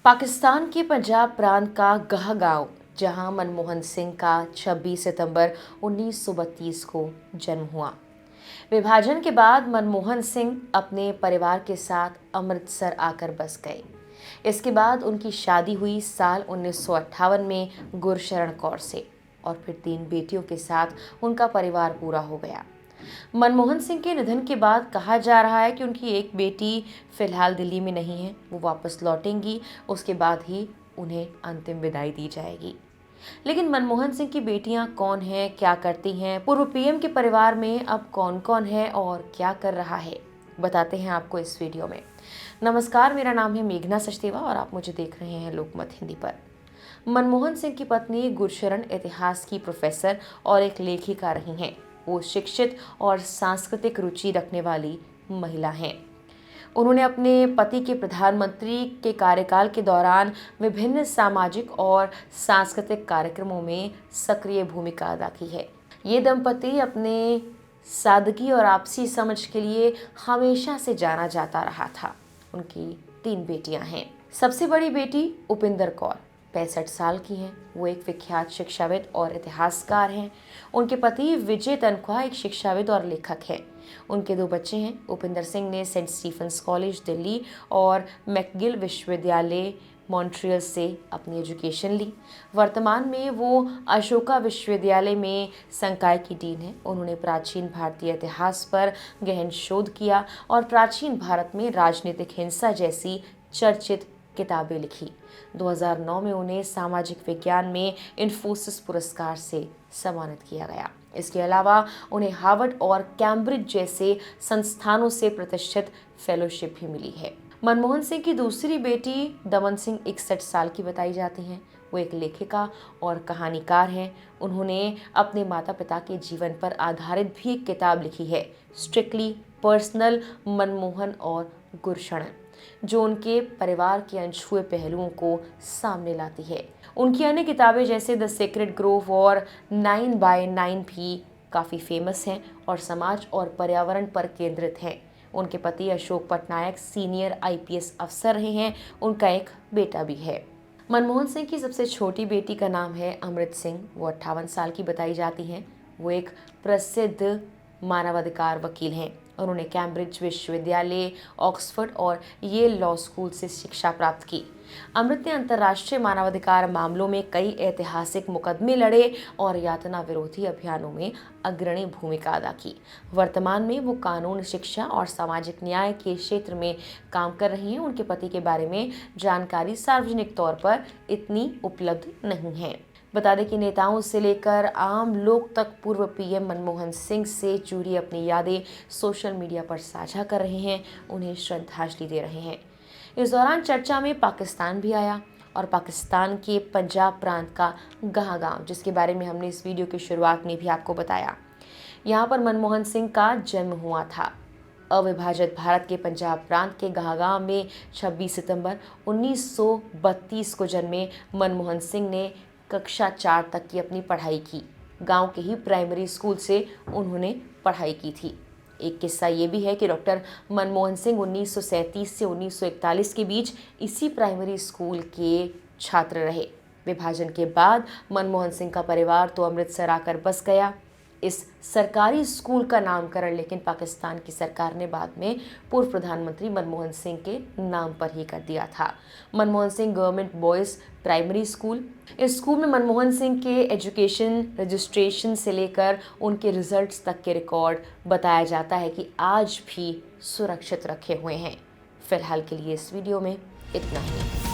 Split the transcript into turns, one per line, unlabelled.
पाकिस्तान के पंजाब प्रांत का गह गांव, जहां मनमोहन सिंह का 26 सितंबर 1932 को जन्म हुआ। विभाजन के बाद मनमोहन सिंह अपने परिवार के साथ अमृतसर आकर बस गए। इसके बाद उनकी शादी हुई साल 1958 में गुरशरण कौर से, और फिर 3 बेटियों के साथ उनका परिवार पूरा हो गया। मनमोहन सिंह के निधन के बाद कहा जा रहा है कि उनकी एक बेटी फिलहाल दिल्ली में नहीं है, वो वापस लौटेंगी, उसके बाद ही उन्हें अंतिम विदाई दी जाएगी। लेकिन मनमोहन सिंह की बेटियां कौन हैं, क्या करती हैं, पूर्व पीएम के परिवार में अब कौन कौन है और क्या कर रहा है, बताते हैं आपको इस वीडियो में। नमस्कार, मेरा नाम है मेघना सचदेवा और आप मुझे देख रहे हैं लोकमत हिंदी पर। मनमोहन सिंह की पत्नी गुरशरण इतिहास की प्रोफेसर और एक लेखिका रही हैं। वो शिक्षित और सांस्कृतिक रुचि रखने वाली महिला हैं। उन्होंने अपने पति के प्रधानमंत्री के कार्यकाल के दौरान विभिन्न सामाजिक और सांस्कृतिक कार्यक्रमों में सक्रिय भूमिका अदा की है। ये दंपति अपने सादगी और आपसी समझ के लिए हमेशा से जाना जाता रहा था। उनकी 3 बेटियां हैं। सबसे बड़ी बेटी उपिंदर कौर 65 साल की हैं। वो एक विख्यात शिक्षाविद और इतिहासकार हैं। उनके पति विजय तनख्वाह एक शिक्षाविद और लेखक हैं। उनके 2 बच्चे हैं। उपिंदर सिंह ने सेंट स्टीफेंस कॉलेज दिल्ली और मैकगिल विश्वविद्यालय मॉन्ट्रियल से अपनी एजुकेशन ली। वर्तमान में वो अशोका विश्वविद्यालय में संकाय की डीन है। उन्होंने प्राचीन भारतीय इतिहास पर गहन शोध किया और प्राचीन भारत में राजनीतिक हिंसा जैसी चर्चित किताबें लिखी। 2009 में उन्हें सामाजिक विज्ञान में इन्फोसिस पुरस्कार से सम्मानित किया गया। इसके अलावा उन्हें हार्वर्ड और कैम्ब्रिज जैसे संस्थानों से प्रतिष्ठित फेलोशिप भी मिली है। मनमोहन सिंह की दूसरी बेटी दमन सिंह 61 साल की बताई जाती हैं। वो एक लेखिका और कहानीकार हैं। उन्होंने अपने माता पिता के जीवन पर आधारित भी एक किताब लिखी है, स्ट्रिक्टली पर्सनल मनमोहन और गुरशरण, जो उनके परिवार के अनछुए पहलुओं को सामने लाती है। उनकी अन्य किताबें जैसे द सीक्रेट ग्रोव और 9x9 भी काफ़ी फेमस हैं और समाज और पर्यावरण पर केंद्रित हैं। उनके पति अशोक पटनायक सीनियर आईपीएस अफसर रहे हैं। उनका एक बेटा भी है। मनमोहन सिंह की सबसे छोटी बेटी का नाम है अमृत सिंह। वो 58 साल की बताई जाती हैं। वो एक प्रसिद्ध मानवाधिकार वकील हैं। उन्होंने कैम्ब्रिज विश्वविद्यालय, ऑक्सफोर्ड और येल लॉ स्कूल से शिक्षा प्राप्त की। अमृत ने अंतर्राष्ट्रीय मानवाधिकार मामलों में कई ऐतिहासिक मुकदमे लड़े और यातना विरोधी अभियानों में अग्रणी भूमिका अदा की। वर्तमान में वो कानून, शिक्षा और सामाजिक न्याय के क्षेत्र में काम कर रही हैं। उनके पति के बारे में जानकारी सार्वजनिक तौर पर इतनी उपलब्ध नहीं है। बता दें कि नेताओं से लेकर आम लोग तक पूर्व पीएम मनमोहन सिंह से जुड़ी अपनी यादें सोशल मीडिया पर साझा कर रहे हैं, उन्हें श्रद्धांजलि दे रहे हैं। इस दौरान चर्चा में पाकिस्तान भी आया और पाकिस्तान के पंजाब प्रांत का गह गांव, जिसके बारे में हमने इस वीडियो की शुरुआत में भी आपको बताया। यहाँ पर मनमोहन सिंह का जन्म हुआ था। अविभाजित भारत के पंजाब प्रांत के गह गांव में 26 सितंबर 1932 को जन्मे मनमोहन सिंह ने कक्षा 4 तक की अपनी पढ़ाई की। गांव के ही प्राइमरी स्कूल से उन्होंने पढ़ाई की थी। एक किस्सा ये भी है कि डॉक्टर मनमोहन सिंह 1937 से 1941 के बीच इसी प्राइमरी स्कूल के छात्र रहे। विभाजन के बाद मनमोहन सिंह का परिवार तो अमृतसर आकर बस गया। इस सरकारी स्कूल का नामकरण लेकिन पाकिस्तान की सरकार ने बाद में पूर्व प्रधानमंत्री मनमोहन सिंह के नाम पर ही कर दिया था। Manmohan Singh government boys primary school. इस स्कूल में मनमोहन सिंह के एजुकेशन रजिस्ट्रेशन से लेकर उनके रिजल्ट्स तक के रिकॉर्ड बताया जाता है कि आज भी सुरक्षित रखे हुए हैं। फिलहाल के लिए इस वीडियो में इतना ही।